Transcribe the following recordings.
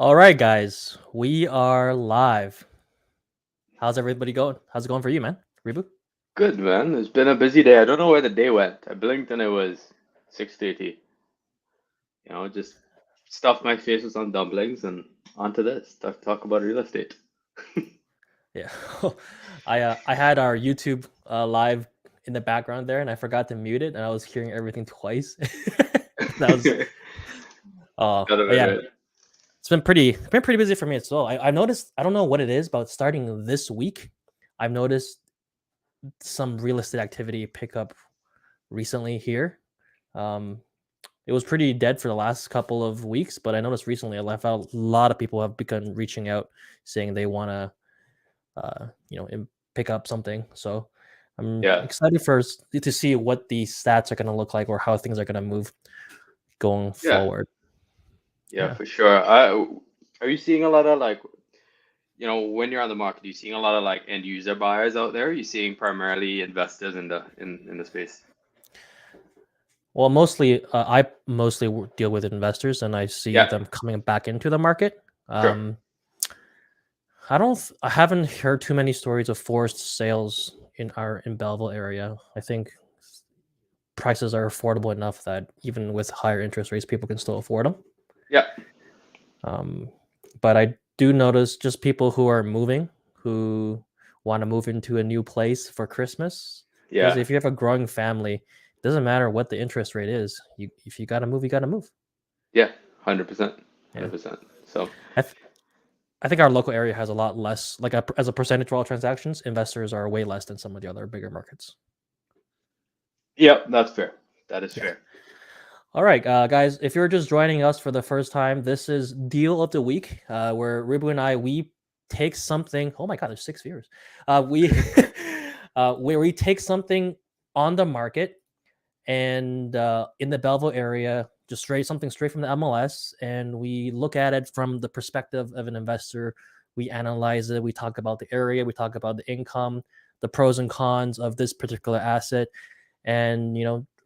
All right, guys, we are live. How's everybody going? How's it going for you, man? Ribhu? Good man. It's been a busy day. I don't know where the day went. I blinked and it was 6:30. Just stuffed my face with some dumplings and onto this. Talk about real estate. Yeah, I had our YouTube live in the background there, and I forgot to mute it, and I was hearing everything twice. That was Got but it yeah, right. it's been pretty busy for me as well. I've noticed I don't know what it is, but starting this week, I've noticed some real estate activity pick up recently here. Um, it was pretty dead for the last couple of weeks, but I noticed recently I left out a lot of people have begun reaching out saying they want to, pick up something. So I'm Yeah. excited to see what the stats are going to look like or how things are going to move going Yeah. forward. Yeah, Yeah. for sure. Are you seeing a lot of when you're on the market, are you seeing a lot of like end user buyers out there? Are you seeing primarily investors in the space? Well, I mostly deal with investors, and I see Yeah, them coming back into the market. sure. Um, I haven't heard too many stories of forced sales in Belleville area. I think prices are affordable enough that even with higher interest rates, people can still afford them. Yeah. Um, but I do notice just people who are moving, who want to move into a new place for Christmas. Because Yeah. if you have a growing family, it doesn't matter what the interest rate is. If you gotta move, you gotta move. Yeah. 100%. Yeah, 100%. So, I th- I think our local area has a lot less, as a percentage of all transactions, investors are way less than some of the other bigger markets. yeah, that's fair. That is Yeah. fair. All right, guys, if you're just joining us for the first time, this is Deal of the Week, where Ribu and we take something. Oh my God, there's 6 viewers. We where we take something on the market and in the Belleville area, just something straight from the MLS, and we look at it from the perspective of an investor. We analyze it. We talk about the area. We talk about the income, the pros and cons of this particular asset, and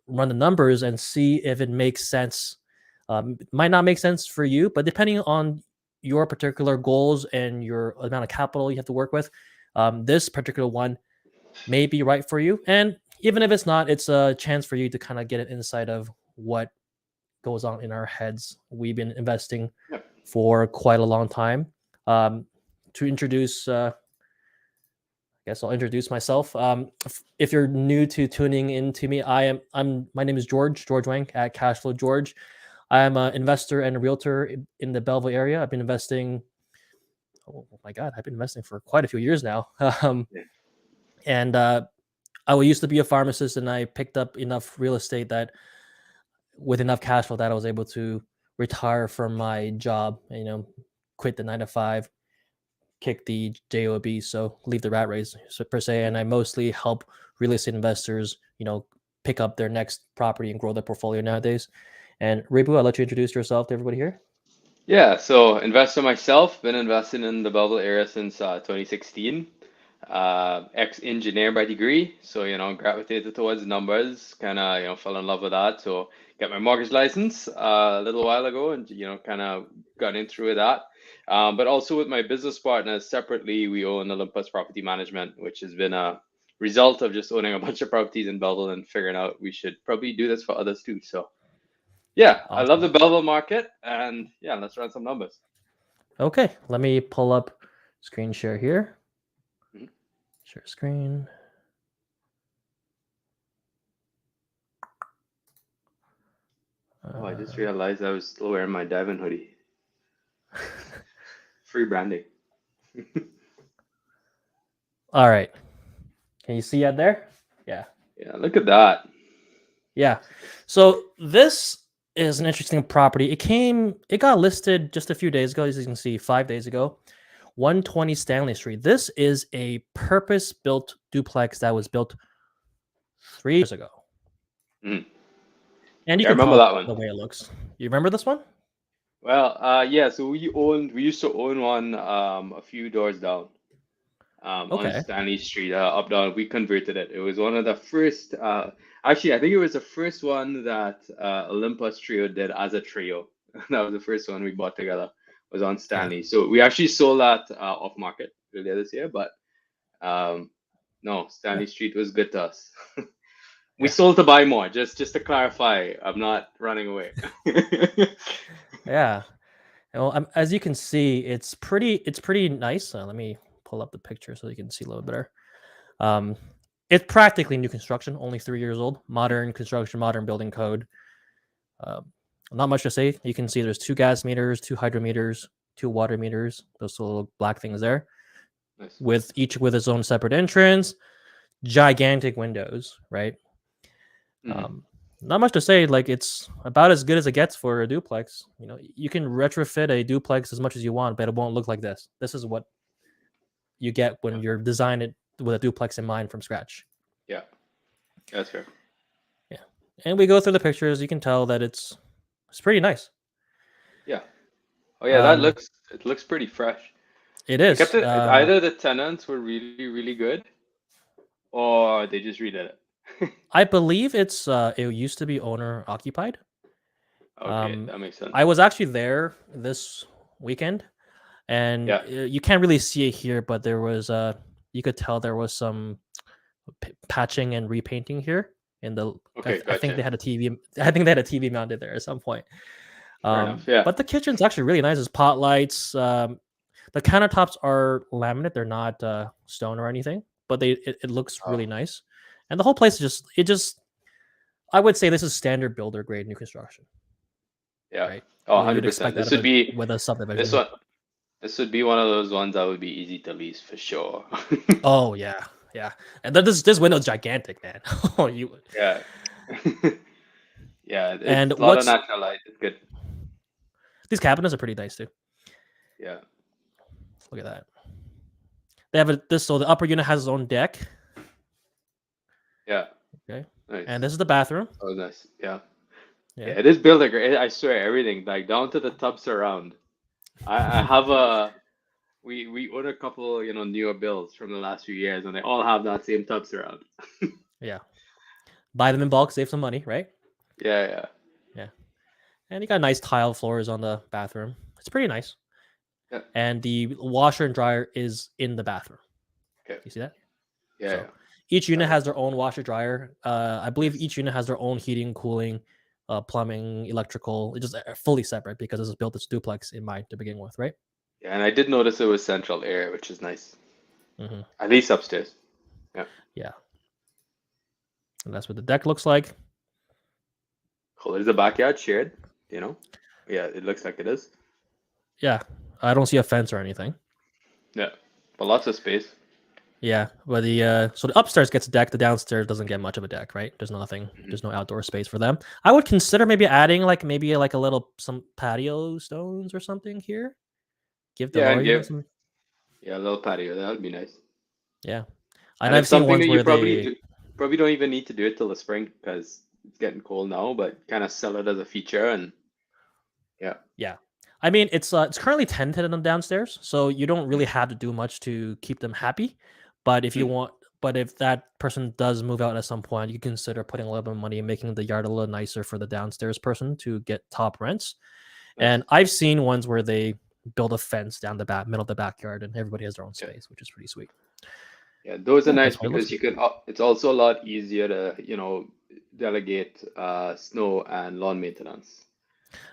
run the numbers and see if it makes sense. It might not make sense for you, but depending on your particular goals and your amount of capital you have to work with, this particular one may be right for you. And even if it's not, it's a chance for you to kind of get an insight of what goes on in our heads. We've been investing Yeah. for quite a long time. Um, to introduce guess I'll introduce myself. If you're new to tuning in to me, my name is George Wang at Cashflow George. I am an investor and a realtor in the Belleville area. I've been investing. Oh my God, I've been investing for quite a few years now. Yeah. And I used to be a pharmacist, and I picked up enough real estate that, with enough cash flow, that I was able to retire from my job. Quit the 9 to 5, kick the job, so leave the rat race, per se. And I mostly help real estate investors pick up their next property and grow their portfolio nowadays. And Ribu, I'll let you introduce yourself to everybody here. Yeah, so investor myself, been investing in the Belleville area since 2016. Ex-engineer by degree, so gravitated towards numbers, kind of fell in love with that. So got my mortgage license a little while ago, and kind of got in through that. But also with my business partners separately, we own Olympus Property Management, which has been a result of just owning a bunch of properties in Belleville and figuring out we should probably do this for others too. So yeah, I love Awesome. the Belleville market, and yeah, let's run some numbers. Okay, let me pull up screen share here. Mhm. Share screen. Oh, I just Uh, realized I was still wearing my diamond hoodie. Free branding. all right, can you see it there? Yeah. Yeah, look at that. Yeah. So this is an interesting property. It got listed just a few days ago, as you can see, 5 days ago. 120 Stanley Street. This is a purpose-built duplex that was built 3 years ago. Mhm. And you Yeah, I can remember tell that one. the way it looks. You remember this one? Well, yeah, so we used to own one a few doors down on Okay. Stanley Street, up down. We converted it. It was one of the first, actually, I think it was the first one that Olympus Trio did as a trio. That was the first one we bought together. was on Yeah. Stanley. So we actually sold that off market earlier this year, but no, Yeah. Stanley Street was good to us. We Yeah. sold to buy more. Just to clarify, I'm not running away. Yeah. Well, as you can see, it's pretty nice. Let me pull up the picture so you can see a little better. It's practically new construction, only 3 years old. Modern construction, modern building code. Not much to say. You can see there's 2 gas meters, 2 hydrometers, 2 water meters. Those little black things there, Nice. with each with its own separate entrance. Gigantic windows, right? Mhm. Not much to say. Like, it's about as good as it gets for a duplex. You know, you can retrofit a duplex as much as you want, but it won't look like this. This is what you get when Yeah. you're designing it with a duplex in mind from scratch. Yeah. That's fair. Yeah, and we go through the pictures. You can tell that it's pretty nice. Yeah. Oh yeah, Um, it looks pretty fresh. it They kept is. it. Either the tenants were really really good, or they just redid it. I believe it used to be owner occupied. Okay, that makes sense. I was actually there this weekend, and Yeah. you can't really see it here, but there was you could tell there was some patching and repainting here. In the, Okay, I think gotcha. they had a TV. I think they had a TV mounted there at some point. Fair enough. Yeah. But the kitchen's actually really nice. There's pot lights. The countertops are laminate. They're not stone or anything, but it looks Oh, really nice. And the whole place is just I would say this is standard builder grade new construction, yeah. right? Oh, What you'd 100%. expect out This of would be with a this subdivision. one. This would be one of those ones that would be easy to lease for sure. Oh yeah, yeah. And then this window's gigantic, man. Oh, you. Yeah. Yeah, And it's a lot of natural light. It's good. these cabinets are pretty nice too. Yeah. Look at that. They have so the upper unit has its own deck. Yeah. Okay. Nice. And this is the bathroom. Oh, nice. Yeah. Yeah. Yeah, it is built like I swear everything, like down to the tub surround. I have a we ordered a couple, newer builds from the last few years, and they all have that same tub surround. Yeah. Buy them in bulk, save some money, right? Yeah, yeah. Yeah. And you got nice tile floors on the bathroom. It's pretty nice. Yeah. And the washer and dryer is in the bathroom. Okay. You see that? Yeah, So yeah. each unit has their own washer dryer. I believe Nice. each unit has their own heating, cooling, plumbing, electrical. It's just fully separate because this is built as duplex in mind to begin with, right? Yeah, and I did notice it was central air, which is nice. Mm-hmm. At least upstairs. Yeah. Yeah. And that's what the deck looks like. Cool. Is the backyard shared? Yeah, it looks like it is. Yeah. I don't see a fence or anything. Yeah, but lots of space. Yeah, but so the upstairs gets a deck, the downstairs doesn't get much of a deck, right? There's nothing, Mhm. there's no outdoor space for them. I would consider maybe adding like a little some patio stones or something here. Give the Yeah, lower and unit give some. a little patio. That would be nice. Yeah, and And I've it's seen something ones that you where they. probably don't even need to do it till the spring because it's getting cold now, but kind of sell it as a feature and yeah. Yeah, I mean it's currently tenanted on downstairs, so you don't really have to do much to keep them happy. But if you Mm, want, but if that person does move out at some point, you consider putting a little bit of money and making the yard a little nicer for the downstairs person to get top rents. nice. And I've seen ones where they build a fence down the middle of the backyard, and everybody has their own Yeah. space, which is pretty sweet. Yeah, those are Yeah, nice that's what it looks because you like. can, it's also a lot easier to, delegate snow and lawn maintenance.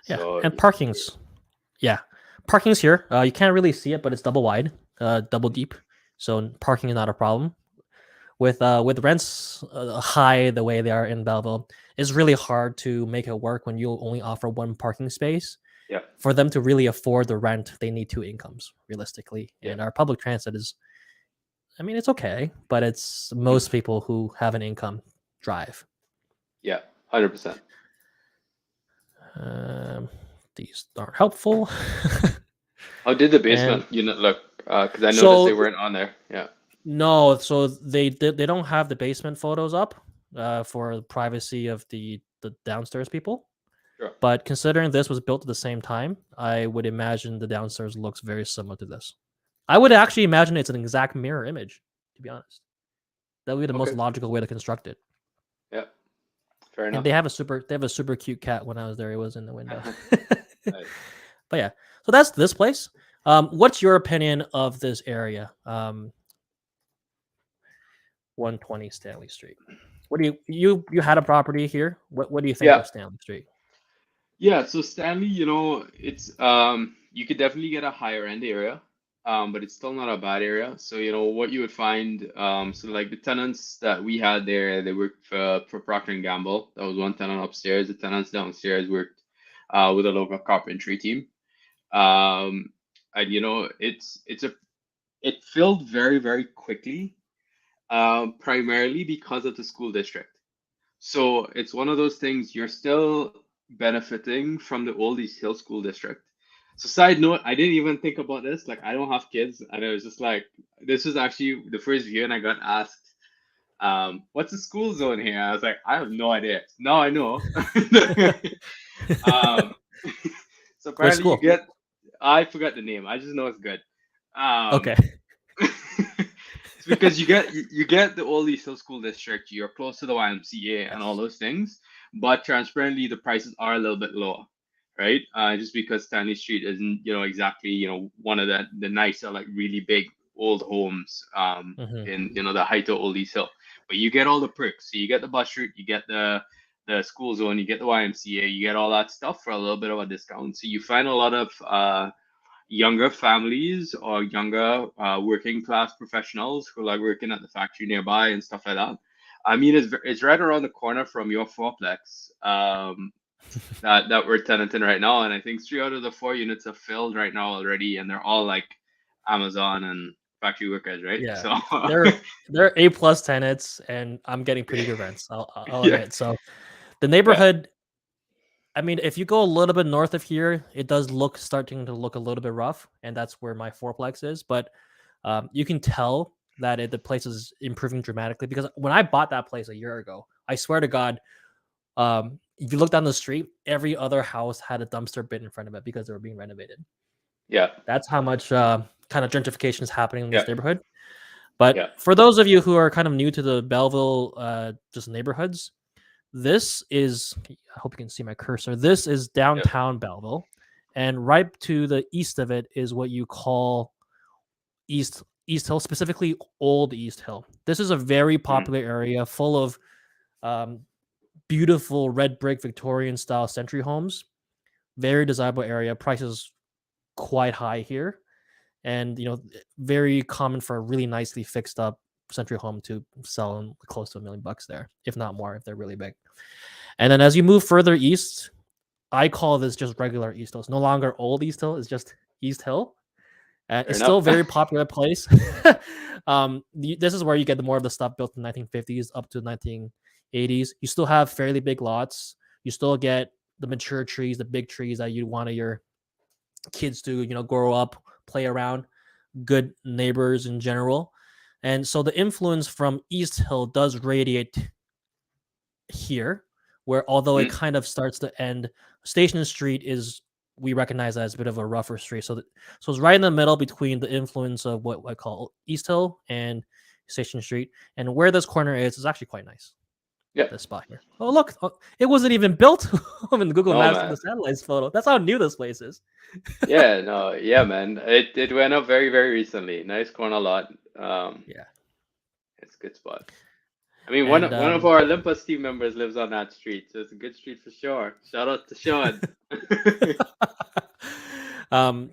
Yeah, So, and parking's here. You can't really see it, but it's double wide, double deep, so parking is not a problem. With rents high the way they are in Belleville, it's really hard to make it work when you only offer one parking space. yeah, For them to really afford the rent, they need 2 incomes realistically. yeah. And our public transit is, I mean, it's okay, but it's Mm, most people who have an income drive. yeah, 100%. Um, these aren't helpful. How did the And basement unit look? Because I noticed they so weren't on there. Yeah, no, so they don't have the basement photos up for the privacy of the downstairs people. sure. But considering this was built at the same time, I would imagine the downstairs looks very similar to this. I would actually imagine it's an exact mirror image, to be honest. That would be the most Okay. logical way to construct it. Yeah, fair And enough. they have a super cute cat. When I was there, it was in the window. Nice. But yeah, So that's this place. What's your opinion of this area? 120 Stanley Street. What do you had a property here? What do you think Yeah. of Stanley Street? Yeah, so Stanley, it's you could definitely get a higher end area, but it's still not a bad area. So, what you would find, so like the tenants that we had there, they worked for Procter and Gamble. That was one tenant upstairs. The tenants downstairs worked with a local carpentry team. Um, and it filled very, very quickly, primarily because of the school district. So it's one of those things you're still benefiting from the old East Hill School District. So side note, I didn't even think about this. Like I don't have kids, and it was just like this was actually the first view, and I got asked, "What's the school zone here?" I was like, "I have no idea." Now I know. um, so Which apparently you school? get, I forgot the name. I just know it's good. Um, Okay. it's because you get the old East Hill School District, you're close to the YMCA and all Yes. those things, but transparently the prices are a little bit lower, right? Just because Stanley Street isn't, exactly, one of the nicer, like really big old homes Hmm. in the height of Old East Hill. But you get all the perks. So you get the bus route, you get the school zone, you get the YMCA, you get all that stuff for a little bit of a discount. So you find a lot of younger families or younger working class professionals who like working at the factory nearby and stuff like that. I mean, it's right around the corner from your fourplex that we're tenanting right now, and I think 3 out of the 4 units are filled right now already, and they're all like Amazon and factory workers, right? Yeah. So They're A plus tenants, and I'm getting pretty good rents. I'll yeah, admit. So the yeah, neighborhood. I mean, if you go a little bit north of here, it does starting to look a little bit rough, and that's where my fourplex is. But you can tell that the place is improving dramatically because when I bought that place a year ago, I swear to God, if you look down the street, every other house had a dumpster bin in front of it because they were being renovated. yeah, That's how much kind of gentrification is happening in yeah, this neighborhood. But yeah, for those of you who are kind of new to the Belleville just neighborhoods, this is, I hope you can see my cursor. This is yeah. downtown Belleville. And right to the east of it is what you call East Hill, specifically Old East Hill. This is a very Mm, popular area full of um, beautiful red brick Victorian style century homes. Very desirable area. Prices quite high here, and very common for a really nicely fixed up century home to sell in close to $1 million there, if not more, if they're really big. And then as you move further east, I call this just regular East Hill. It's no longer Old East Hill. It's just East Hill. fair It's still enough. a very popular place. This is where you get the more of the stuff built in the 1950s up to 1980s. You still have fairly big lots. You still get the mature trees, the big trees that you want your kids to grow up, play around. Good neighbors in general, and so the influence from East Hill does radiate here, where although it Mm, kind of starts to end, Station Street is, we recognize that as a bit of a rougher street. So it's right in the middle between the influence of what I call East Hill and Station Street, and where this corner is actually quite nice. yeah. This spot here. Oh look, it wasn't even built in the Google No, Maps in the man. satellites photo. That's how new this place is. Yeah, no, yeah, man. It went up very, very recently. Nice corner lot. Yeah, It's a good spot. I mean, one and one of our Olympus team members lives on that street, so it's a good street for sure. Shout out to Sean. um,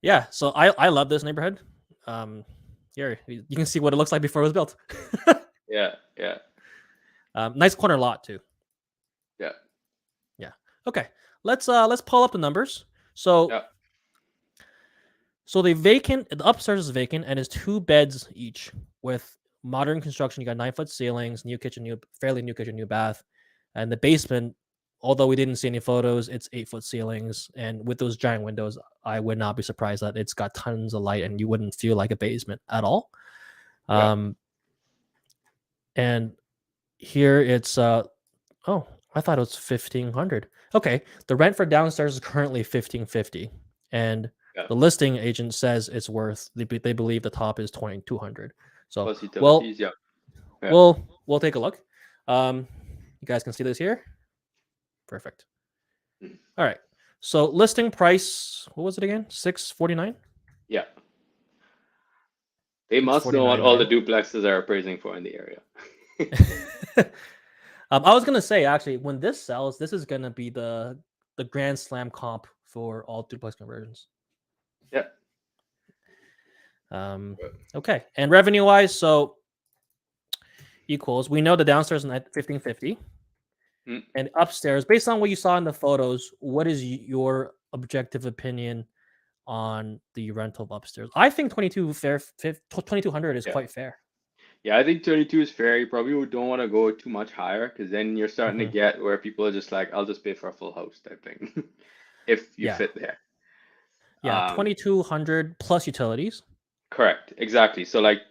yeah. So I love this neighborhood. Here you can see what it looks like before it was built. Yeah, yeah, Nice corner lot too. yeah, Yeah. Okay. Let's pull up the numbers. So yeah, the upstairs is vacant and is 2 beds each with modern construction. You got 9 foot ceilings, new kitchen, fairly new kitchen, new bath, and the basement. Although we didn't see any photos, it's 8 foot ceilings, and with those giant windows, I would not be surprised that it's got tons of light, and you wouldn't feel like a basement at all. yeah. Um, and here it's oh, I thought it was 1,500. Okay, the rent for downstairs is currently 1,550, and Yeah. the listing agent says it's worth. They believe the top is 2,200. So, Plus well, utilities. Yeah, yeah. we'll take a look. You guys can see this here. Perfect. Mm. All right. So listing price, what was it again? 649. Yeah. They Six must forty know what nine, all the right? duplexes are appraising for in the area. I was gonna say actually, when this sells, this is gonna be the grand slam comp for all duplex conversions. Yeah. Um, okay, and revenue wise, so equals. We know the downstairs at 1550, Mm. and upstairs, based on what you saw in the photos, what is your objective opinion on the rental of upstairs? I think 2200 is Yeah. quite fair. Yeah, I think 22 is fair. You probably don't want to go too much higher because then you're starting to Mhm. get where people are just like, I'll just pay for a full house type thing if you Yeah, fit there. yeah, Um, 2200 plus utilities. Correct, exactly. So like,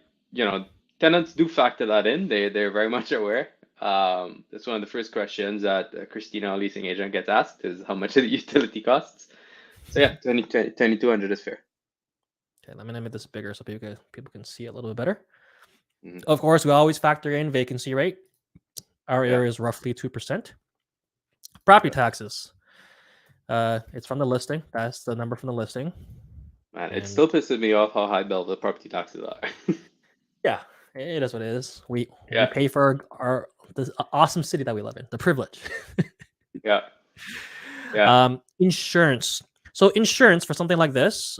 tenants do factor that in. They're very much aware. That's one of the first questions that Christina, our leasing agent, gets asked is how much are the utility costs. So yeah, 2200 is fair. Okay, let me make this bigger so people can see it a little bit better. Mhm. Of course, we always factor in vacancy rate. Our Yeah, area is roughly 2%. Property yeah. taxes. It's from the listing. That's the number from the listing. Man, it And still pisses me off how high Belleville property taxes are. yeah, it is what it is. We Yeah, pay for our this awesome city that we live in, the privilege. yeah, yeah. Insurance. So insurance for something like this,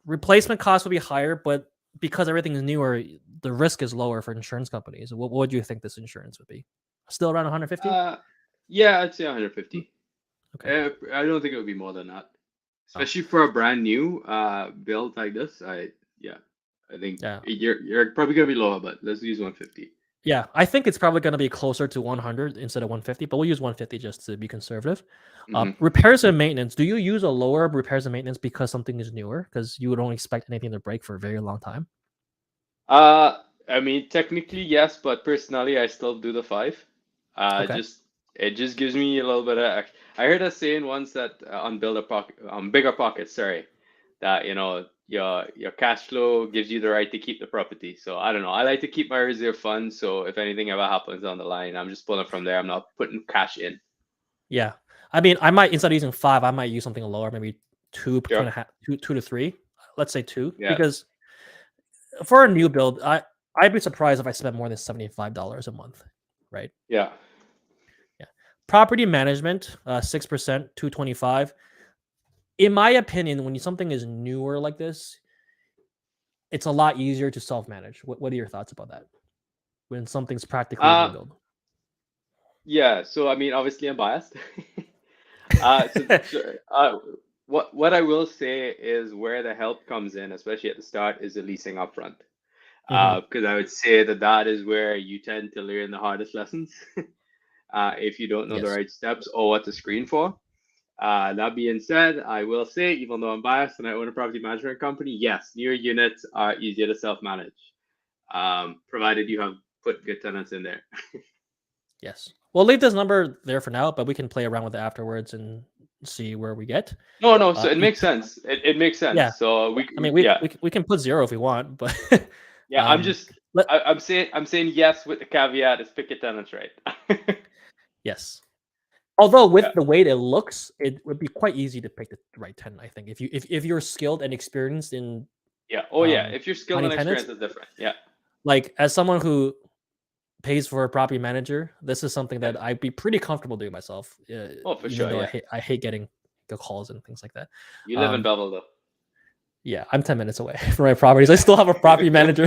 replacement costs will be higher, but because everything is newer, the risk is lower for insurance companies. What would you think this insurance would be? Still around 150? Uh, yeah, I'd say 150. Okay. I don't think it would be more than that, Oh, especially for a brand new build like this. Yeah, I think yeah. you're probably gonna be lower, but let's use 150. Yeah, I think it's probably going to be closer to 100 instead of 150, but we'll use 150 just to be conservative. Hmm. Repairs and maintenance. Do you use a lower repairs and maintenance because something is newer? Because you would only expect anything to break for a very long time. I mean, technically yes, but personally, I still do the five. Okay. Just it just gives me a little bit of. I heard a saying once that on builder pocket, on bigger pockets, sorry, that your cash flow gives you the right to keep the property. So I don't know. I like to keep my reserve fund. So if anything ever happens on the line, I'm just pulling from there. I'm not putting cash in. Yeah. I mean, I might, instead of using five, I might use something lower, maybe two Sure. and a half, two to three. Let's say two, Yeah. because for a new build, I'd be surprised if I spent more than $75 a month, right? Yeah. Yeah. Property management, 6%, 225. In my opinion, when something is newer like this, it's a lot easier to self-manage. What are your thoughts about that? When something's practically a new Uh, build. yeah. So I mean, obviously, I'm biased. So what I will say is where the help comes in, especially at the start, is the leasing upfront. Hmm. Because I would say that that is where you tend to learn the hardest lessons, if you don't know the Yes. right steps or what to screen for. That being said, I will say, even though I'm biased and I own a property management company, yes, newer units are easier to self-manage, provided you have put good tenants in there. Yes. We'll leave this number there for now, but we can play around with it afterwards and see where we get. No, no, so it You, makes sense. It makes yeah. sense. So I mean, yeah. we can put zero if we want, but Yeah, um, let I'm saying yes with the caveat is pick your tenants right. yes. Although Yeah, with the way it looks, it would be quite easy to pick the right tenant. I think if you're skilled and experienced in yeah. Oh yeah, if you're skilled finding and tenants, experienced, it's different. Yeah, like as someone who pays for a property manager, this is something yeah. that I'd be pretty comfortable doing myself, Oh, for even sure. though Yeah, I hate getting the calls and things like that. you live in Um, Belleville though. yeah, I'm 10 minutes away from my properties. I still have a property manager.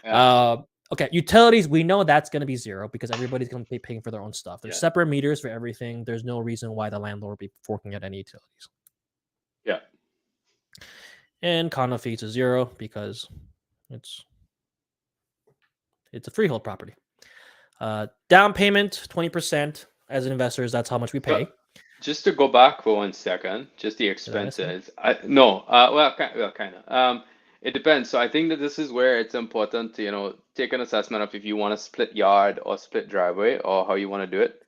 Yeah, uh, okay, utilities, we know that's going to be zero because everybody's going to be paying for their own stuff. There's yeah, separate meters for everything. There's no reason why the landlord would be forking out any utilities. yeah. And condo fees is zero because it's it's a freehold property. Down payment 20%. As investors, that's how much we So pay. just to go back for 1 second, just the Did I miss something? expenses. I no, well, kind of. It depends. So I think that this is where it's important to, take an assessment of if you want to split yard or split driveway or how you want to do it.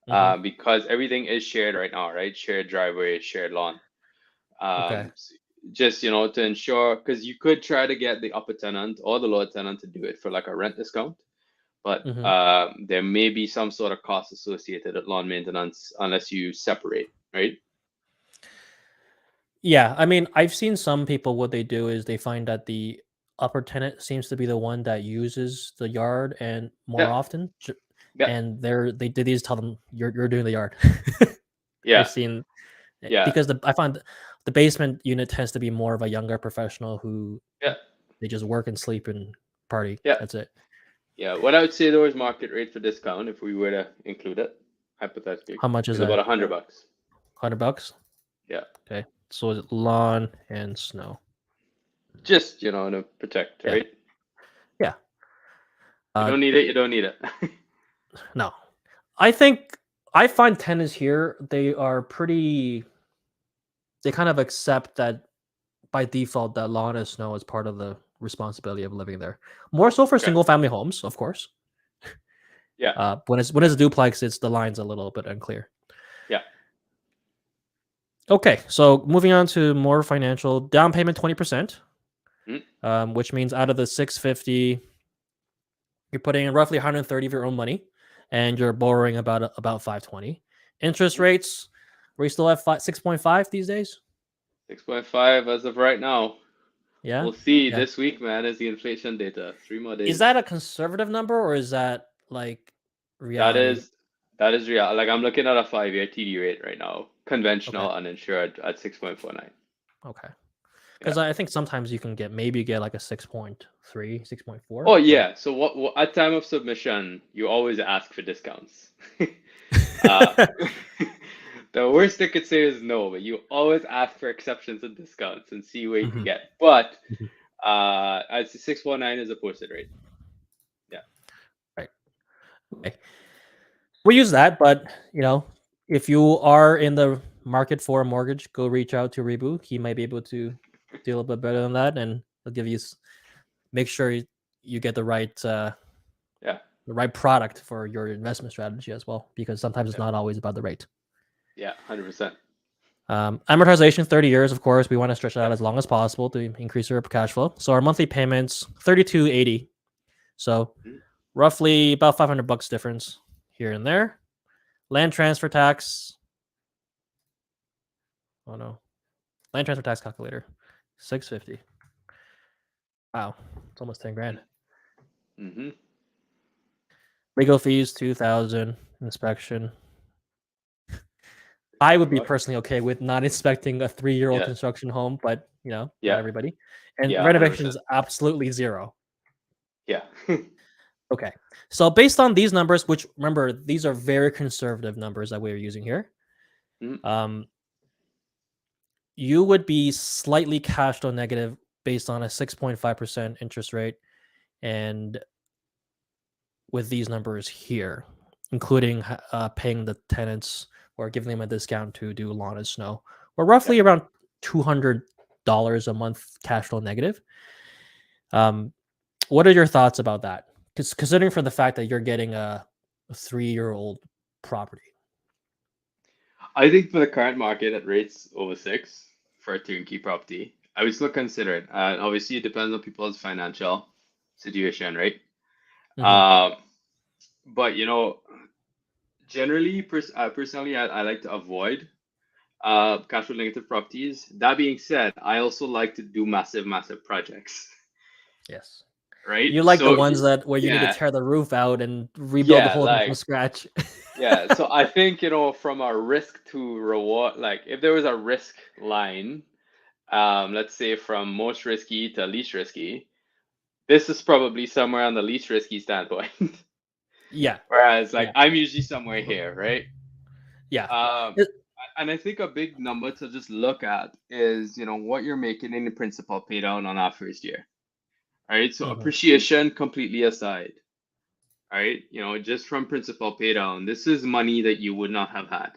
Hmm. Because everything is shared right now, right? Shared driveway, shared lawn. Okay. Just, to ensure, because you could try to get the upper tenant or the lower tenant to do it for like a rent discount. but Hmm. there may be some sort of cost associated with lawn maintenance unless you separate, right? Yeah, I mean, I've seen some people what they do is they find that the upper tenant seems to be the one that uses the yard and more Yeah, often, yeah, and they just tell them you're doing the yard. I've yeah, seen yeah, because I find the basement unit tends to be more of a younger professional who yeah, they just work and sleep and party. yeah, That's it. yeah. What I would say though is market rate for discount if we were to include it, hypothetically, How much is is about that? $100. $100. Yeah, Okay, so is it lawn and snow? just to protect, Yeah, right? yeah. You Uh, don't need it, you don't need it. no, I think I find tenants here they are pretty. They kind of accept that by default that lawn and snow is part of the responsibility of living there. More so for Okay. single family homes, of course. Yeah, When it's a duplex, it's the lines a little bit unclear. yeah. Okay, so moving on to more financial down payment 20%, Mm, which means out of the 650, you're putting in roughly 130 of your own money, and you're borrowing about 520. Interest mm. rates, we still have 6.5 these days. 6.5 as of right now. Yeah, We'll see yeah. this week, man, is the inflation data. 3 more Is days. that a conservative number or is that like That reality? is that is real. Like I'm looking at a 5-year TD rate right now, Okay, conventional uninsured at 6.49. okay. Yeah. Because I think sometimes you can get like a 6.3, 6.4, Oh but yeah. So what at time of submission, you always ask for discounts. Uh, the worst they could say is no, but you always ask for exceptions and discounts and see what you can Mhm, get. But mhm. I'd say 6.9 is a posted rate. Yeah. Right. Okay. We use that, but if you are in the market for a mortgage, go reach out to Ribhu. He might be able to do a little bit better than that, and he'll give you make sure you get Yeah. the right product for your investment strategy as well, because sometimes it's Yeah. not always about the rate. Yeah. 100%. Amortization 30 years, of course. We want to stretch it Yeah. out as long as possible to increase our cash flow. So our monthly payments 32.80. So Mm, roughly about $500 difference here and there. Land transfer tax. Oh no, land transfer tax calculator, 650. Wow, it's almost 10 grand. mm, mm-hmm. Legal fees 2,000. Inspection. I would be $100. personally okay with not inspecting a 3-year-old Yeah. construction home, but not Yeah. everybody. And Yeah. 100%. renovations absolutely zero. Yeah. Okay, so based on these numbers, which remember these are very conservative numbers that we're using here, Mm, um, you would be slightly cash flow negative based on a 6.5% interest rate, and with these numbers here, including paying the tenants or giving them a discount to do lawn and snow, we're yeah. roughly around $200 a month cash flow negative. Um, what are your thoughts about that? Because considering for the fact that you're getting a 3-year-old property. I think for the current market at rates over 6 for a turnkey property, I would still consider it. Obviously, it depends on people's financial situation, right? Hmm. Um, but generally, personally, I like to avoid cash flow negative properties. That being said, I also like to do massive, massive projects, Yes. right? You like the So ones that where you need to yeah, tear the roof out and rebuild the yeah, whole thing from like scratch. yeah. So I think from a risk to reward, like if there was a risk line, let's say from most risky to least risky, this is probably somewhere on the least risky standpoint. Yeah. Whereas like Yeah. I'm usually somewhere here, right? Yeah. Um, It- and I think a big number to just look at is, what you're making in the principal pay down on our first year. All right. So mhm. appreciation completely aside, all right, just from principal pay down, this is money that you would not have had.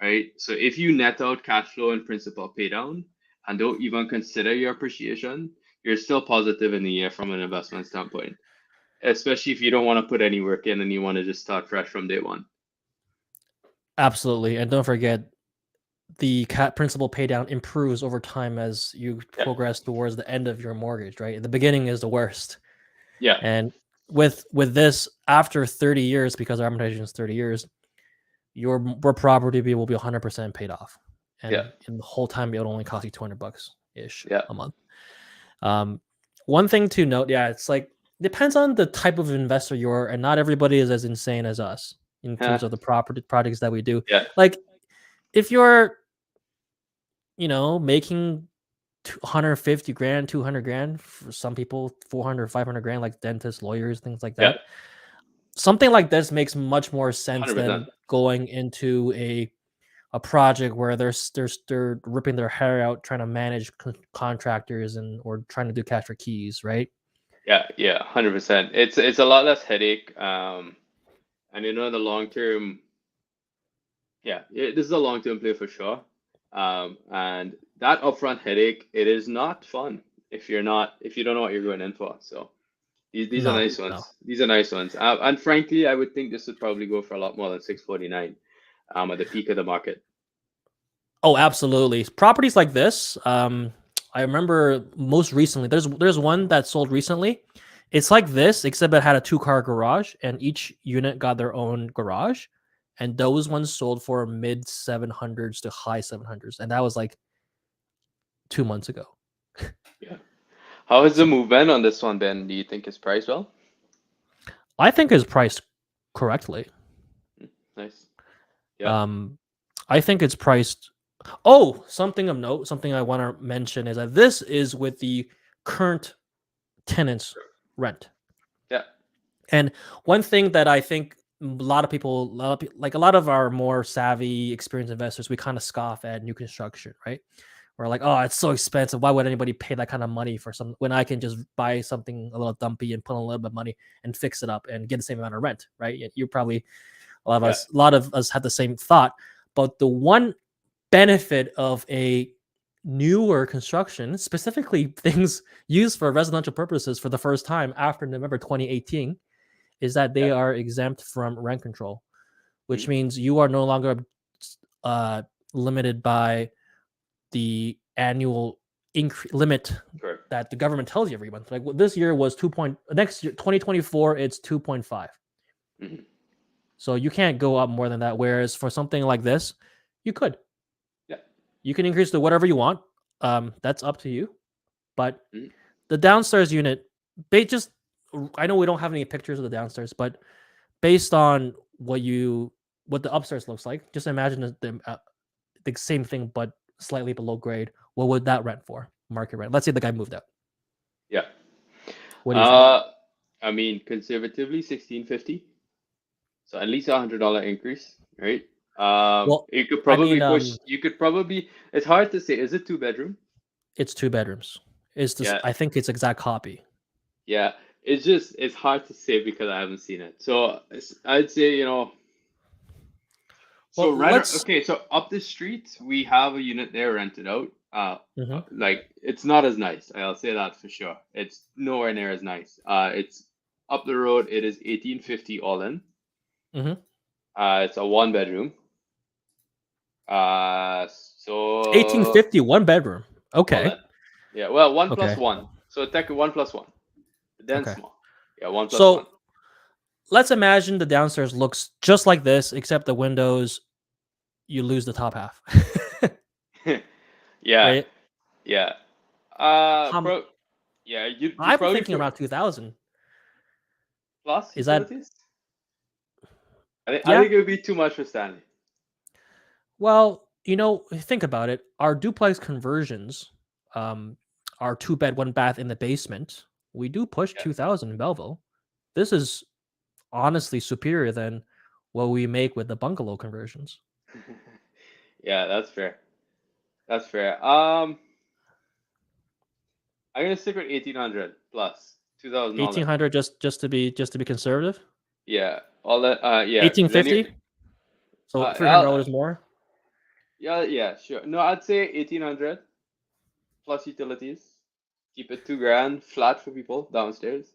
Right? So if you net out cash flow and principal pay down and don't even consider your appreciation, you're still positive in the year from an investment standpoint, especially if you don't want to put any work in and you want to just start fresh from day one. Absolutely. And don't forget the principal pay down improves over time as you Yeah. progress towards the end of your mortgage, right? The beginning is the worst. Yeah. And with this, after 30 years, because our amortization is 30 years, your property will be 100% paid off, Yeah. and in the whole time it'll only cost you $200 ish Yeah. a month. One thing to note, yeah, it's like depends on the type of investor you are, and not everybody is as insane as us in terms of the property projects that we do. Yeah. Like if you're, making 150 grand, 200 grand, for some people 400, 500 grand, like dentists, lawyers, things like Yeah. that. Something like this makes much more sense 100%. than going into a project where they're ripping their hair out trying to manage contractors or trying to do cash for keys, right? Yeah. Yeah. 100%. It's a lot less headache. And in the long term, this is a long term play for sure. And that upfront headache, it is not fun if you don't know what you're going in for. So these are No, nice no. ones. These are nice ones. And frankly, I would think this would probably go for a lot more than 649 at the peak of the market. Oh, absolutely. Properties like this, I remember most recently. There's one that sold recently. It's like this, except it had a 2-car garage, and each unit got their own garage. And those ones sold for mid 700s to high 700s, and that was like 2 months ago. Yeah. How has the So move been on this one, Ben? Do you think it's priced well? I think it's priced correctly. Nice. Yeah. I think it's priced. Oh, something of note, something I want to mention is that this is with the current tenants' rent. Yeah. And one thing that I think a lot of our more savvy, experienced investors, we kind of scoff at new construction, right? We're like, oh, it's so expensive. Why would anybody pay that kind of money for some when I can just buy something a little dumpy and put in a little bit of money and fix it up and get the same amount of rent, right? You probably a lot of us had the same thought. But the one benefit of a newer construction, specifically things used for residential purposes for the first time after November 2018, is that they are exempt from rent control, which means you are no longer limited by the annual limit that the government tells you every month. Like this year was next year 2024 it's 2.5. So you can't go up more than that. Whereas for something like this, you could. Yeah. You can increase to whatever you want. That's up to you. But the downstairs unit, I know we don't have any pictures of the downstairs, but based on what the upstairs looks like, just imagine the same thing but slightly below grade. What would that rent for? Market rent. Let's say the guy moved out. Yeah. What do you think? I mean, conservatively 1650. So at least $100 increase, right? Well, you could probably I mean, you could probably, it's hard to say. Is it 2-bedroom? It's 2 bedrooms. I think it's exact copy. Yeah. It's hard to say because I haven't seen it. So I'd say, so so up the street, we have a unit there rented out. Like it's not as nice. I'll say that for sure. It's nowhere near as nice. It's up the road. It is 1850 all in. It's a 1-bedroom. So 1850, 1-bedroom. Okay. Yeah. Well, 1 plus 1. So take 1 plus 1. Then small. Yeah, 1 plus 1. Let's imagine the downstairs looks just like this, except the windows, you lose the top half. Yeah. Right? Yeah. I'm thinking around 2,000. Plus is that? Utilities? I think it would be too much for Stanley. Well, think about it. Our duplex conversions, our 2-bed, 1-bath in the basement, we do push 2,000 in Belleville. This is honestly superior than what we make with the bungalow conversions. Yeah, that's fair. That's fair. I'm gonna stick with 1,800 plus 2,000. 1,800 just to be conservative. Yeah, all that. Yeah. 1,850. So $300 more. Yeah, sure. No, I'd say 1,800 plus utilities. Keep it $2,000 flat for people downstairs.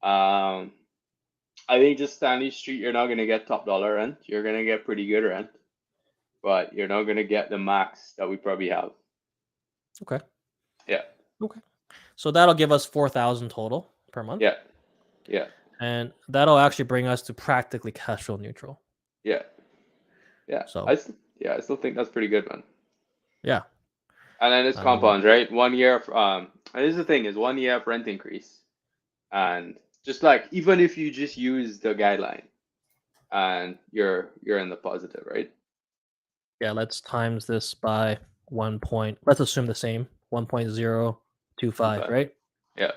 I think just Stanley Street, you're not gonna get top dollar rent. You're gonna get pretty good rent, but you're not gonna get the max that we probably have. Okay. Yeah. Okay. So that'll give us 4,000 total per month. Yeah. Yeah. and that'll actually bring us to practically cash flow neutral. Yeah. Yeah. So I still think that's pretty good, man. yeah, And then it's compounds, right? 1 year and this is the thing is 1 year of rent increase. And just like even if you just use the guideline and you're in the positive, right? yeah. Let's times this by 1 point. Let's assume the same 1.025, 25. right? Yeah.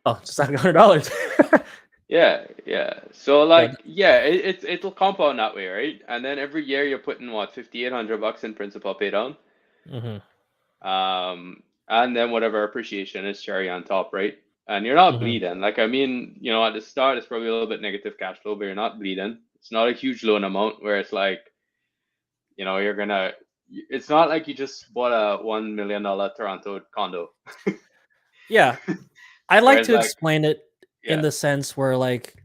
Oh, it's like $100. Yeah, yeah. So Yeah. like, yeah, it'll compound that way, right? And then every year you're putting what, $5,800 in principal pay down. Mm-hmm. And then whatever appreciation is cherry on top, right? And you're not Mm-hmm. bleeding. Like, I mean, at the start it's probably a little bit negative cash flow, but you're not bleeding. It's not a huge loan amount where it's like, you're gonna. It's not like you just bought a $1 million Toronto condo. Yeah, I like Whereas to like, explain it in yeah. the sense where, like,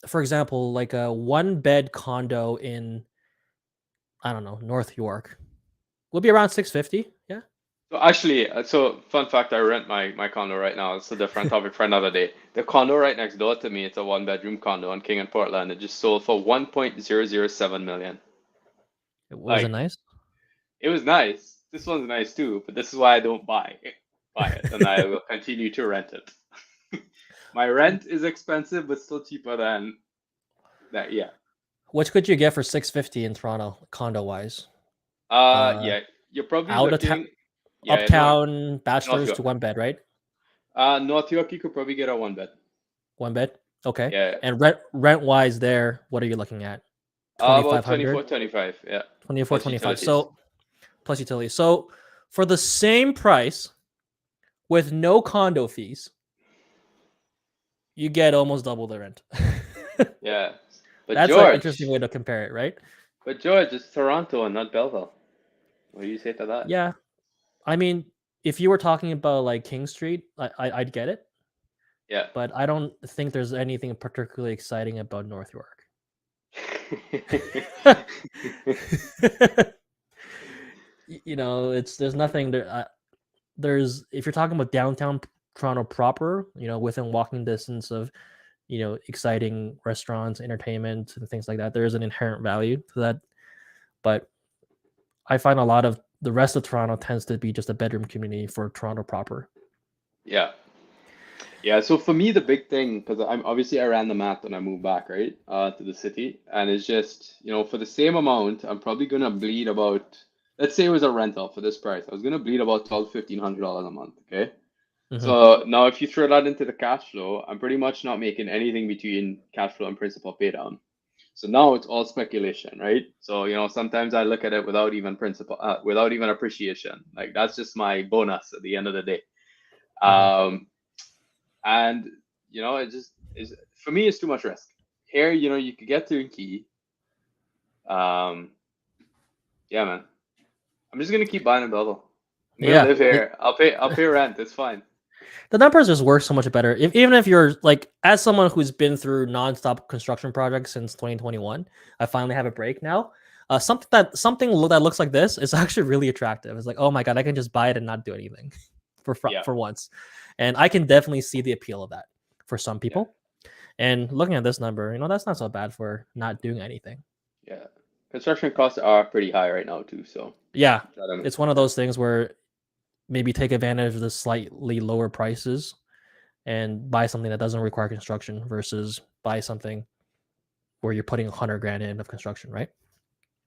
for example, like a 1 bed condo in, I don't know, North York would be around 650. Yeah. So actually, so fun fact, I rent my condo right now. It's a different topic for another day. The condo right next door to me, it's a 1 bedroom condo on King and Portland. It just sold for 1.007 million. Was it Like, nice? it was nice. This one's nice too, but this is why I don't buy it, and I will continue to rent it. My rent is expensive, but still cheaper than that. Yeah. Which could you get for 650 in Toronto, condo wise? Yeah. You're probably Out of town, looking. Yeah, uptown, North bachelors to York. 1 bed, right? North York, you could probably get a 1 bed. 1 bed. Okay. Yeah. And rent wise there, what are you looking at? About 2,500, 24, 25. Yeah. 24, Plus 25. utilities. So plus utilities. So for the same price with no condo fees, you get almost double the rent. Yeah. But That's an interesting George, way to compare it, right? it's Toronto and not Belleville. What do you say to that? Yeah. I mean, if you were talking about like King Street, I'd get it, Yeah. but I don't think there's anything particularly exciting about North York. There's nothing there. There's if you're talking about downtown Toronto proper, within walking distance of exciting restaurants, entertainment, and things like that, there is an inherent value to that. But I find a lot of the rest of Toronto tends to be just a bedroom community for Toronto proper. Yeah. Yeah, so for me, the big thing, because I ran the math when I moved back, right, to the city, and it's just, for the same amount, I'm probably gonna bleed about, let's say it was a rental for this price, I was gonna bleed about $1,200, $1,500 a month, okay? Mm-hmm. So now if you throw that into the cash flow, I'm pretty much not making anything between cash flow and principal pay down. So now it's all speculation, right? So, sometimes I look at it without even without even appreciation. Like that's just my bonus at the end of the day. Mm-hmm. Um, and it just is for me it's too much risk here. You could get turnkey. Yeah, man, I'm just gonna keep buying in Belleville. I'm gonna Yeah, live here. I'll pay rent. It's fine. the numbers just work so much better. Even if you're like, as someone who's been through nonstop construction projects since 2021, I finally have a break now. Something that looks like this is actually really attractive. It's like, oh my god, I can just buy it and not do anything Yeah, for once, and I can definitely see the appeal of that for some yeah, people. And looking at this number, that's not so bad for not doing anything. yeah. Construction costs are pretty high right now too, so Yeah, that, it's one of yeah, those things where maybe take advantage of the slightly lower prices and buy something that doesn't require construction versus buy something where you're putting 100 grand in of construction, right?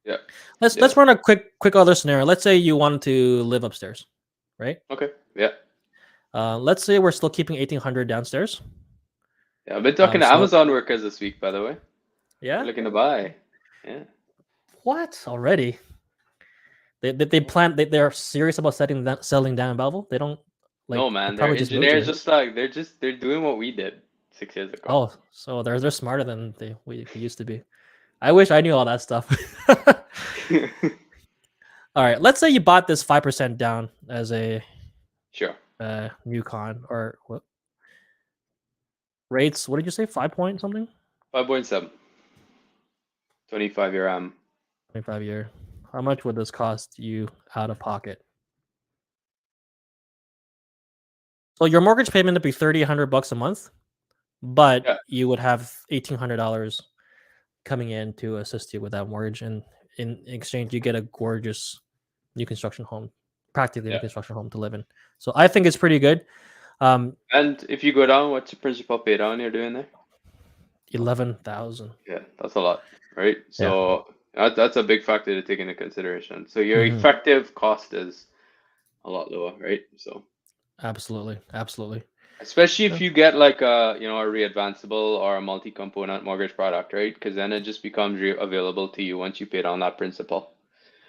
yeah, yeah. Let's run a quick other scenario. Let's say you wanted to live upstairs, right? Okay, yeah, Let's say we're still keeping 1,800 downstairs. yeah. I've been talking to So Amazon workers this week, by the way. They're yeah, looking to buy. Yeah. what already? They plan. They're serious about selling down in Belleville. They don't No, like. They man, they're probably just moved engineers. here. Just like they're doing what we did 6 years ago. Oh, so they're smarter than we used to be. I wish I knew all that stuff. All right, let's say you bought this 5% down as a Sure. new con or what rates? What did you say? 5 point something? 5.7. 25-year 25 year. How much would this cost you out of pocket? So your mortgage payment would be $3,800 a month. but Yeah, you would have $1,800 coming in to assist you with that mortgage, and in exchange, you get a gorgeous new construction home, practically new yeah. construction home to live in. So I think it's pretty good. And if you go down, what's the principal pay down you're doing there? 11,000. Yeah, that's a lot, right? Yeah. So that's a big factor to take into consideration. So your Hmm. effective cost is a lot lower, right? So Absolutely, absolutely. especially if Uh, you get like a a readvanceable or a multi-component mortgage product, right? Because then it just becomes available to you once you pay down that principal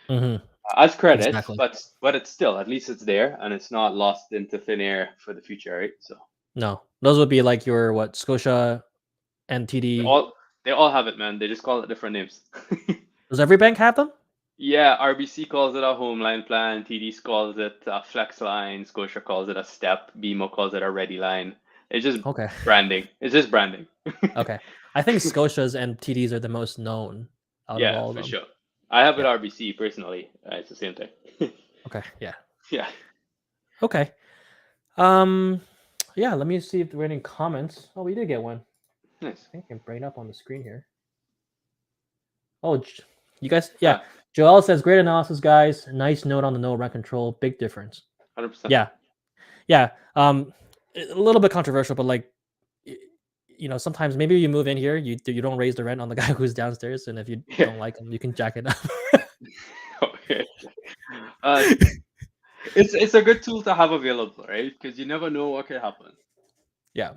mhm, as credit, exactly. but it's still at least it's there and it's not lost into thin air for the future, right? So No, those would be like your what Scotia and they TD. all they all have it, man. They just call it different names. Does every bank have them? Yeah, RBC calls it a home line plan, TD calls it a flex line, Scotia calls it a step, BMO calls it a ready line. It's just Okay, branding. It's just branding. okay. I think Scotias and TDs are the most known out of Yeah, all of for them. sure. I have an Yeah. RBC personally. It's the same thing. Okay. Yeah. Yeah. Okay. Yeah. Let me see if there are any comments. Oh, we did get one. Nice. I think I can bring it up on the screen here. Oh, you guys. Yeah. Ah, Joel says, "Great analysis, guys. Nice note on the no rent control. Big difference." 100%. Yeah. Yeah. A little bit controversial, but like, y- sometimes maybe you move in here, you don't raise the rent on the guy who's downstairs, and if you Yeah. don't like him, you can jack it up. Okay. Uh, it's a good tool to have available, right? Because you never know what could happen. Yeah.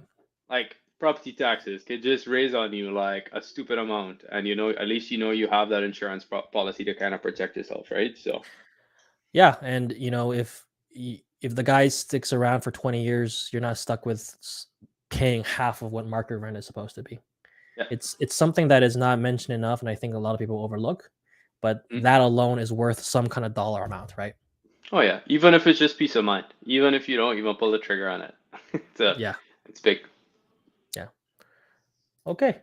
Like property taxes could just raise on you like a stupid amount, and at least you have that insurance policy to kind of protect yourself, right? So Yeah, and if the guy sticks around for 20 years, you're not stuck with paying half of what market rent is supposed to be. yeah. It's something that is not mentioned enough, and I think a lot of people overlook. But Mm. that alone is worth some kind of dollar amount, right? Oh yeah, even if it's just peace of mind, even if you don't even pull the trigger on it, it's Yeah, it's big. yeah. Okay.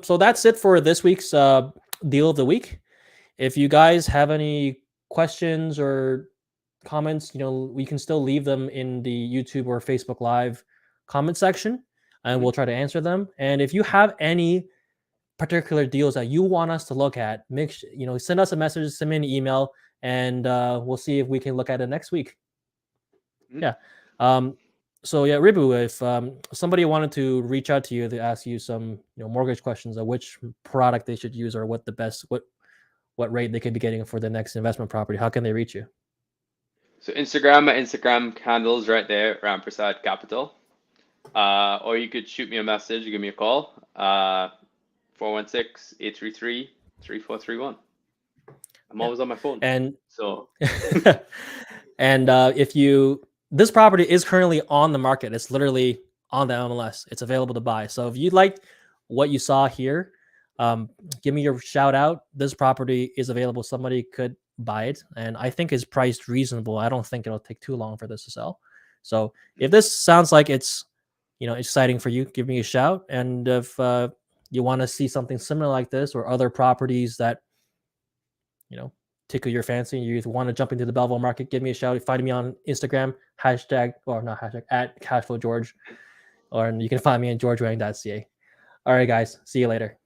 So that's it for this week's deal of the week. If you guys have any questions or comments, we can still leave them in the YouTube or Facebook Live comment section, and Hmm. we'll try to answer them. And if you have any particular deals that you want us to look at, send us a message, send me an email, and we'll see if we can look at it next week. Hmm. Yeah. Um, so yeah, Ribu, if somebody wanted to reach out to you to ask you some mortgage questions of which product they should use or what rate they could be getting for the next investment property, how can they reach you? So my Instagram handles right there, Ramprasad Capital. Or you could shoot me a message, give me a call. 416-833-3431. I'm Yeah. always on my phone. And So and if this property is currently on the market, it's literally on the MLS. It's available to buy. So if you liked what you saw here, give me your shout out. This property is available. Somebody could buy it, and I think is priced reasonable. I don't think it'll take too long for this to sell. So if this sounds like it's exciting for you, give me a shout. And if you want to see something similar like this or other properties that you know, tickle your fancy and you want to jump into the Belleville market, give me a shout. Find me on Instagram, hashtag, or not hashtag, at CashflowGeorge, or you can find me at georgewang.ca. All right, guys. See you later.